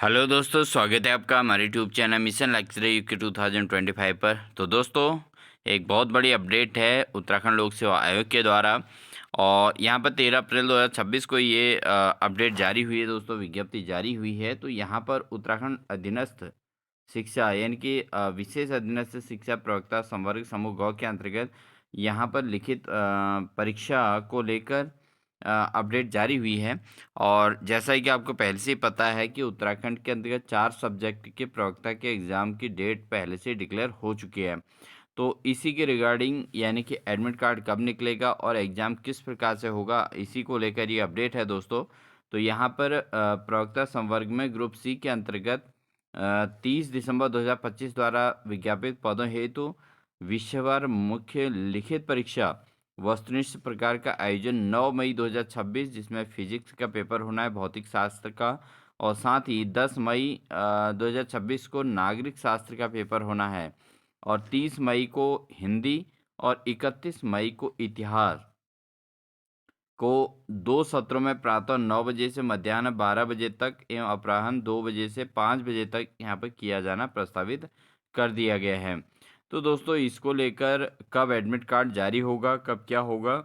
Hello दोस्तों, स्वागत है आपका हमारे YouTube channel mission lecture UK 2025 पर। तो दोस्तों, एक बहुत बड़ी अपडेट है उत्तराखंड लोक सेवा आयोग के द्वारा। और यहाँ पर 13 अप्रैल 2026 को ये अपडेट जारी हुई है दोस्तों, विज्ञप्ति जारी हुई है। तो यहाँ पर उत्तराखंड अधीनस्थ शिक्षा यानी कि विशेष अधीनस्थ शिक्षा प्रवक्ता संवर्ग समूह गौ के अंतर्गत यहाँ पर लिखित परीक्षा को लेकर अपडेट जारी हुई है। और जैसा कि आपको पहले से ही पता है कि उत्तराखंड के अंतर्गत 4 सब्जेक्ट के प्रवक्ता के एग्ज़ाम की डेट पहले से डिक्लेयर हो चुकी है। तो इसी के रिगार्डिंग यानी कि एडमिट कार्ड कब निकलेगा और एग्ज़ाम किस प्रकार से होगा, इसी को लेकर ये अपडेट है दोस्तों। तो यहाँ पर प्रवक्ता संवर्ग में ग्रुप सी के अंतर्गत 30 दिसंबर 2025 द्वारा विज्ञापित पदों हेतु विषयवार मुख्य लिखित परीक्षा वस्तुनिष्ठ प्रकार का आयोजन 9 मई 2026, जिसमें फिजिक्स का पेपर होना है, भौतिक शास्त्र का, और साथ ही 10 मई 2026 को नागरिक शास्त्र का पेपर होना है, और 30 मई को हिंदी और 31 मई को इतिहास को 2 सत्रों में प्रातः 9 बजे से मध्याह्न 12 बजे तक एवं अपराह्न 2 बजे से 5 बजे तक यहाँ पर किया जाना प्रस्तावित कर दिया गया है। तो दोस्तों, इसको लेकर कब एडमिट कार्ड जारी होगा, कब क्या होगा,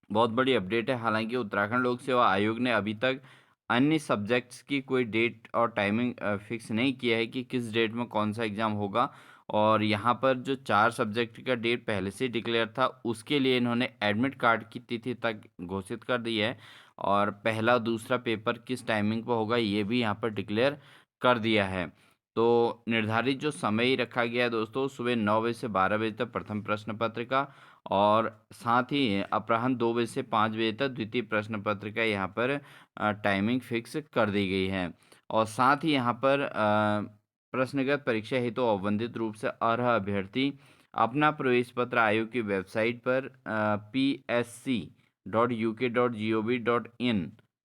बहुत बड़ी अपडेट है। हालांकि उत्तराखंड लोक सेवा आयोग ने अभी तक अन्य सब्जेक्ट्स की कोई डेट और टाइमिंग फिक्स नहीं किया है कि किस डेट में कौन सा एग्ज़ाम होगा। और यहाँ पर जो 4 सब्जेक्ट का डेट पहले से डिक्लेयर था, उसके लिए इन्होंने एडमिट कार्ड की तिथि तक घोषित कर दी है। और पहला दूसरा पेपर किस टाइमिंग पर होगा, ये भी यहाँ पर डिक्लेयर कर दिया है। तो निर्धारित जो समय रखा गया है दोस्तों, सुबह 9 बजे से 12 बजे तक प्रथम प्रश्न पत्र का, और साथ ही अपराह्न 2 बजे से 5 बजे तक द्वितीय प्रश्न पत्र का यहाँ पर टाइमिंग फिक्स कर दी गई है। और साथ ही यहाँ पर प्रश्नगत परीक्षा हेतु तो आवंटित रूप से अर्ह अभ्यर्थी अपना प्रवेश पत्र आयोग की वेबसाइट पर psc.uk.gov.in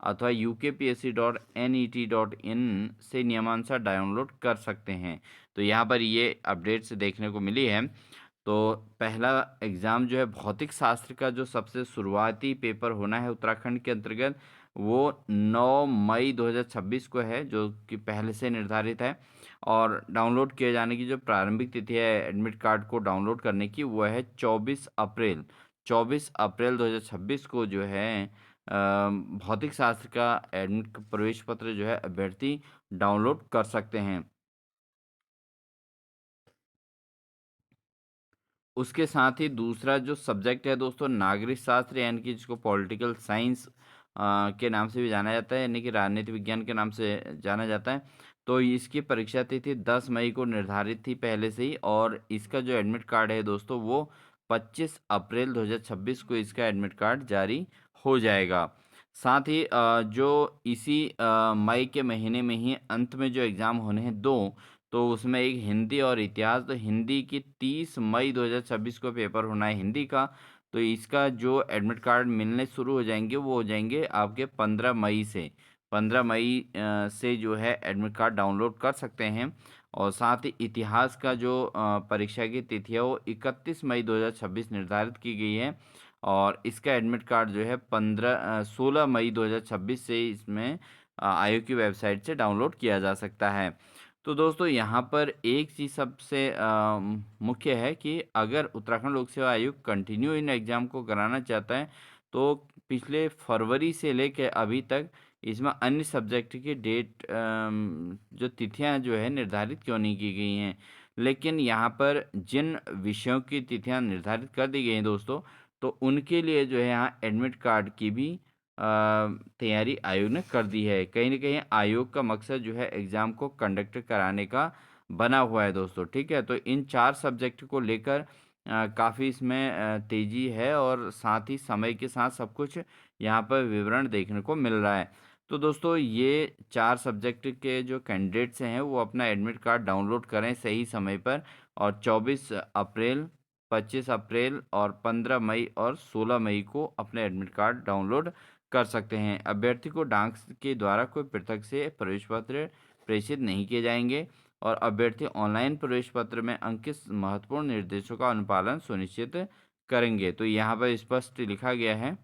अथवा ukpsc.net.in से नियमानुसार डाउनलोड कर सकते हैं। तो यहाँ पर ये अपडेट्स देखने को मिली है। तो पहला एग्ज़ाम जो है भौतिक शास्त्र का, जो सबसे शुरुआती पेपर होना है उत्तराखंड के अंतर्गत, वो 9 मई 2026 को है, जो कि पहले से निर्धारित है। और डाउनलोड किए जाने की जो प्रारंभिक तिथि है एडमिट कार्ड को डाउनलोड करने की, वो है 24 अप्रैल 2026 को जो है भौतिक शास्त्र का एडमिट प्रवेश पत्र जो है अभ्यर्थी डाउनलोड कर सकते हैं। उसके साथ ही दूसरा जो सब्जेक्ट है दोस्तों, नागरिक शास्त्र यानी कि जिसको पॉलिटिकल साइंस के नाम से भी जाना जाता है, यानी कि राजनीति विज्ञान के नाम से जाना जाता है। तो इसकी परीक्षा तिथि 10 मई को निर्धारित थी पहले से ही, और इसका जो एडमिट कार्ड है दोस्तों, वो 25 अप्रैल 2026 को इसका एडमिट कार्ड जारी हो जाएगा। साथ ही जो इसी मई के महीने में ही अंत में जो एग्ज़ाम होने हैं दो, तो उसमें एक हिंदी और इतिहास। तो हिंदी की 30 मई 2026 को पेपर होना है हिंदी का। तो इसका जो एडमिट कार्ड मिलने शुरू हो जाएंगे, वो हो जाएंगे आपके 15 मई से। 15 मई से जो है एडमिट कार्ड डाउनलोड कर सकते हैं। और साथ ही इतिहास का जो परीक्षा की तिथि है, वो 31 मई 2026 निर्धारित की गई है। और इसका एडमिट कार्ड जो है 16 मई 2026 से इसमें आयोग की वेबसाइट से डाउनलोड किया जा सकता है। तो दोस्तों, यहाँ पर एक चीज़ सबसे मुख्य है कि अगर उत्तराखंड लोक सेवा आयोग कंटिन्यू इन एग्ज़ाम को कराना चाहता है, तो पिछले फरवरी से लेकर अभी तक इसमें अन्य सब्जेक्ट की डेट जो तिथियां जो है निर्धारित क्यों नहीं की गई हैं। लेकिन यहाँ पर जिन विषयों की तिथियां निर्धारित कर दी गई हैं दोस्तों, तो उनके लिए जो है यहाँ एडमिट कार्ड की भी तैयारी आयोग ने कर दी है। कहीं न कहीं आयोग का मकसद जो है एग्ज़ाम को कंडक्ट कराने का बना हुआ है दोस्तों, ठीक है? तो इन 4 सब्जेक्ट को लेकर काफ़ी इसमें तेज़ी है, और साथ ही समय के साथ सब कुछ यहाँ पर विवरण देखने को मिल रहा है। तो दोस्तों, ये 4 सब्जेक्ट के जो कैंडिडेट्स हैं, वो अपना एडमिट कार्ड डाउनलोड करें सही समय पर, और 24 अप्रैल, 25 अप्रैल और 15 मई और 16 मई को अपने एडमिट कार्ड डाउनलोड कर सकते हैं। अभ्यर्थी को डाक के द्वारा कोई पृथक से प्रवेश पत्र प्रेषित नहीं किए जाएंगे, और अभ्यर्थी ऑनलाइन प्रवेश पत्र में अंकित महत्वपूर्ण निर्देशों का अनुपालन सुनिश्चित करेंगे। तो यहाँ पर स्पष्ट लिखा गया है।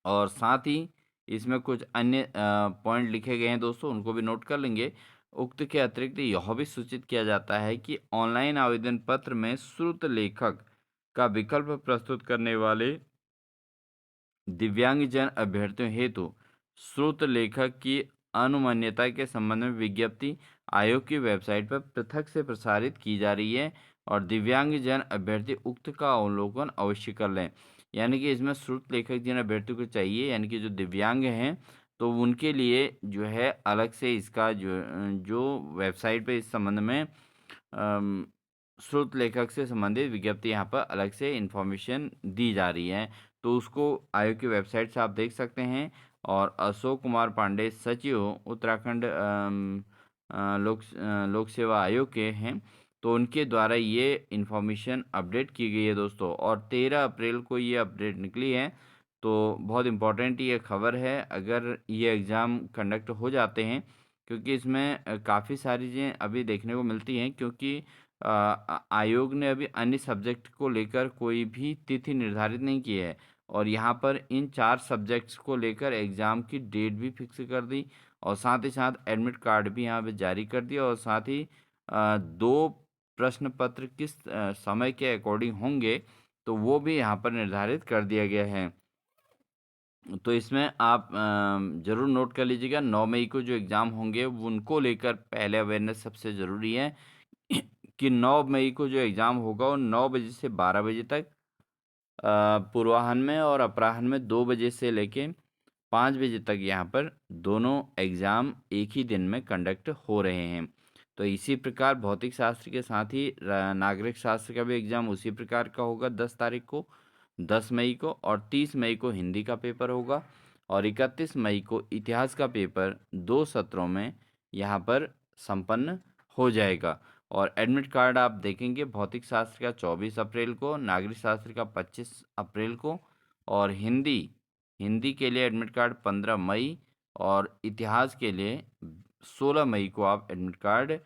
और साथ ही इसमें कुछ अन्य पॉइंट लिखे गए हैं दोस्तों, उनको भी नोट कर लेंगे। उक्त के अतिरिक्त यह भी सूचित किया जाता है कि ऑनलाइन आवेदन पत्र में श्रुत लेखक का विकल्प प्रस्तुत करने वाले दिव्यांगजन अभ्यर्थियों हेतु श्रुत लेखक की अनुमान्यता के संबंध में विज्ञप्ति आयोग की वेबसाइट पर पृथक से प्रसारित की जा रही है और दिव्यांगजन अभ्यर्थी उक्त का अवलोकन अवश्य कर लें। यानी कि इसमें श्रुत लेखक जिन अभ्यर्थियों को चाहिए, यानी कि जो दिव्यांग हैं, तो उनके लिए जो है अलग से इसका जो जो वेबसाइट पे इस संबंध में स्रोत लेखक से संबंधित विज्ञप्ति यहाँ पर अलग से इन्फॉर्मेशन दी जा रही है। तो उसको आयोग की वेबसाइट से आप देख सकते हैं। और अशोक कुमार पांडे सचिव उत्तराखंड लोक सेवा आयोग के हैं, तो उनके द्वारा ये इन्फॉर्मेशन अपडेट की गई है दोस्तों। और 13 अप्रैल को ये अपडेट निकली है। तो बहुत इम्पोर्टेंट ये खबर है अगर ये एग्ज़ाम कंडक्ट हो जाते हैं, क्योंकि इसमें काफ़ी सारी चीज़ें अभी देखने को मिलती हैं, क्योंकि आयोग ने अभी अन्य सब्जेक्ट को लेकर कोई भी तिथि निर्धारित नहीं की है। और यहाँ पर इन 4 सब्जेक्ट्स को लेकर एग्ज़ाम की डेट भी फिक्स कर दी और साथ ही साथ एडमिट कार्ड भी यहाँ पे जारी कर दिया। और साथ ही 2 प्रश्न पत्र किस समय के अकॉर्डिंग होंगे, तो वो भी यहाँ पर निर्धारित कर दिया गया है। तो इसमें आप ज़रूर नोट कर लीजिएगा, 9 मई को जो एग्ज़ाम होंगे उनको लेकर पहले अवेयरनेस सबसे ज़रूरी है कि 9 मई को जो एग्ज़ाम होगा वो 9 बजे से 12 बजे तक पूर्वाह्न में और अपराह्न में 2 बजे से लेके 5 बजे तक यहाँ पर दोनों एग्ज़ाम एक ही दिन में कंडक्ट हो रहे हैं। तो इसी प्रकार भौतिक शास्त्र के साथ ही नागरिक शास्त्र का भी एग्ज़ाम उसी प्रकार का होगा। 10 तारीख को, 10 मई को और 30 मई को हिंदी का पेपर होगा और 31 मई को इतिहास का पेपर 2 सत्रों में यहाँ पर संपन्न हो जाएगा। और एडमिट कार्ड आप देखेंगे भौतिक शास्त्र का 24 अप्रैल को, नागरिक शास्त्र का 25 अप्रैल को और हिंदी हिंदी के लिए एडमिट कार्ड 15 मई और इतिहास के लिए 16 मई को आप एडमिट कार्ड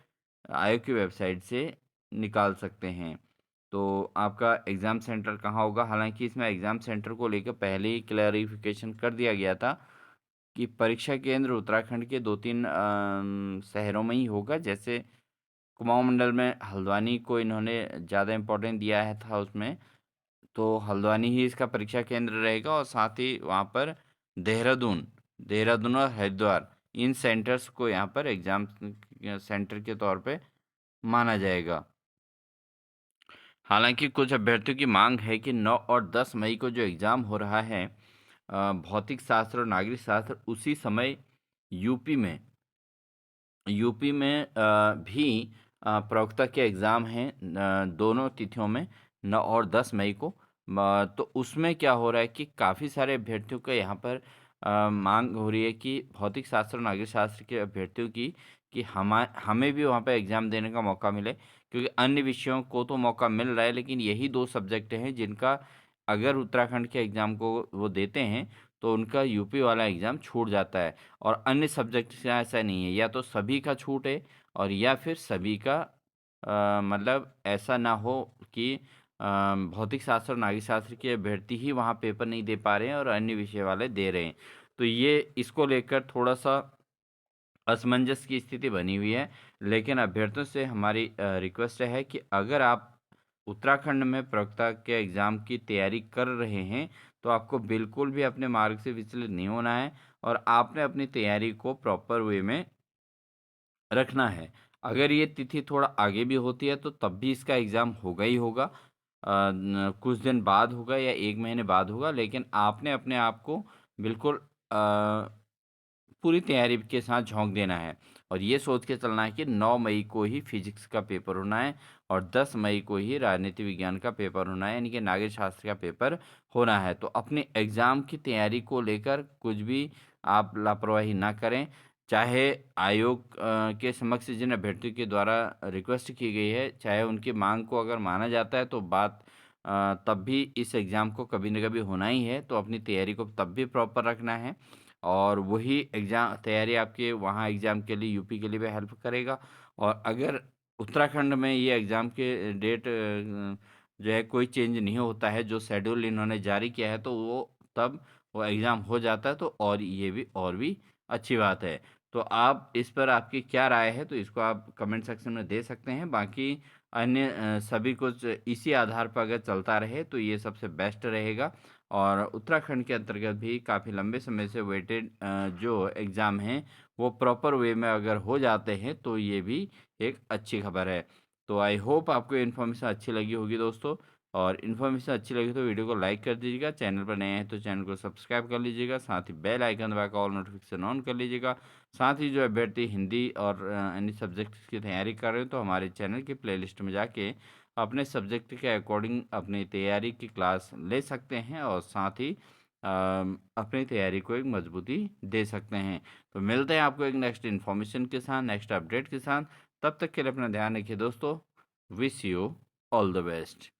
आयोग की वेबसाइट से निकाल सकते हैं। तो आपका एग्ज़ाम सेंटर कहाँ होगा? हालांकि इसमें एग्ज़ाम सेंटर को लेकर पहले ही क्लैरिफिकेशन कर दिया गया था कि परीक्षा केंद्र उत्तराखंड के 2-3 शहरों में ही होगा। जैसे कुमाऊं मंडल में हल्द्वानी को इन्होंने ज़्यादा इम्पोर्टेंस दिया है था उसमें, तो हल्द्वानी ही इसका परीक्षा केंद्र रहेगा। और साथ ही वहाँ पर देहरादून देहरादून और हरिद्वार, इन सेंटर्स को यहाँ पर एग्ज़ाम सेंटर के तौर पे माना जाएगा। हालांकि कुछ अभ्यर्थियों की मांग है कि 9 और 10 मई को जो एग्ज़ाम हो रहा है भौतिक शास्त्र और नागरिक शास्त्र, उसी समय यूपी में भी प्रवक्ता के एग्ज़ाम हैं दोनों तिथियों में, 9 और 10 मई को। तो उसमें क्या हो रहा है कि काफ़ी सारे अभ्यर्थियों का यहाँ पर मांग हो रही है कि भौतिक शास्त्र और नागरिक शास्त्र के अभ्यर्थियों की कि हमें भी वहाँ पे एग्ज़ाम देने का मौका मिले, क्योंकि अन्य विषयों को तो मौका मिल रहा है, लेकिन यही 2 सब्जेक्ट हैं जिनका अगर उत्तराखंड के एग्ज़ाम को वो देते हैं, तो उनका यूपी वाला एग्ज़ाम छूट जाता है। और अन्य सब्जेक्ट से ऐसा नहीं है, या तो सभी का छूट है और या फिर सभी का मतलब ऐसा ना हो कि भौतिक शास्त्र और नागरिक शास्त्र के अभ्यर्थी ही वहाँ पेपर नहीं दे पा रहे हैं और अन्य विषय वाले दे रहे हैं। तो ये इसको लेकर थोड़ा-सा असमंजस की स्थिति बनी हुई है। लेकिन अभ्यर्थियों से हमारी रिक्वेस्ट है कि अगर आप उत्तराखंड में प्रवक्ता के एग्ज़ाम की तैयारी कर रहे हैं, तो आपको बिल्कुल भी अपने मार्ग से विचलित नहीं होना है और आपने अपनी तैयारी को प्रॉपर वे में रखना है। अगर ये तिथि थोड़ा आगे भी होती है, तो तब भी इसका एग्ज़ाम होगा ही होगा। कुछ दिन बाद होगा या 1 महीने बाद होगा, लेकिन आपने अपने आप को बिल्कुल पूरी तैयारी के साथ झोंक देना है और ये सोच के चलना है कि 9 मई को ही फिजिक्स का पेपर होना है और 10 मई को ही राजनीति विज्ञान का पेपर होना है, यानी कि नागरिक शास्त्र का पेपर होना है। तो अपने एग्ज़ाम की तैयारी को लेकर कुछ भी आप लापरवाही ना करें। चाहे आयोग के समक्ष जिन अभ्यर्थियों के द्वारा रिक्वेस्ट की गई है, चाहे उनकी मांग को अगर माना जाता है, तो बात तब भी इस एग्ज़ाम को कभी न कभी होना ही है। तो अपनी तैयारी को तब भी प्रॉपर रखना है और वही एग्ज़ाम तैयारी आपके वहाँ एग्ज़ाम के लिए यूपी के लिए भी हेल्प करेगा। और अगर उत्तराखंड में ये एग्ज़ाम के डेट जो है कोई चेंज नहीं होता है, जो शेड्यूल इन्होंने जारी किया है, तो वो तब वो एग्ज़ाम हो जाता है तो और भी अच्छी बात है। तो आप इस पर आपकी क्या राय है, तो इसको आप कमेंट सेक्शन में दे सकते हैं। बाकी अन्य सभी कुछ इसी आधार पर अगर चलता रहे तो ये सबसे बेस्ट रहेगा। और उत्तराखंड के अंतर्गत भी काफ़ी लंबे समय से वेटेड जो एग्ज़ाम हैं वो प्रॉपर वे में अगर हो जाते हैं तो ये भी एक अच्छी खबर है। तो आई होप आपको ये इन्फॉर्मेशन अच्छी लगी होगी दोस्तों। और इन्फॉर्मेशन अच्छी लगी तो वीडियो को लाइक कर दीजिएगा, चैनल पर नए हैं तो चैनल को सब्सक्राइब कर लीजिएगा, साथ ही बेल आइकन दबाकर ऑल नोटिफिकेशन ऑन कर लीजिएगा। साथ ही जो अभ्यर्थी हिंदी और अन्य सब्जेक्ट्स की तैयारी कर रहे हो तो हमारे चैनल की प्लेलिस्ट में जाके अपने सब्जेक्ट के अकॉर्डिंग अपनी तैयारी की क्लास ले सकते हैं और साथ ही अपनी तैयारी को एक मजबूती दे सकते हैं। तो मिलते हैं आपको एक नेक्स्ट इन्फॉर्मेशन के साथ, नेक्स्ट अपडेट के साथ। तब तक के लिए अपना ध्यान रखिए दोस्तों। Wish you all the best.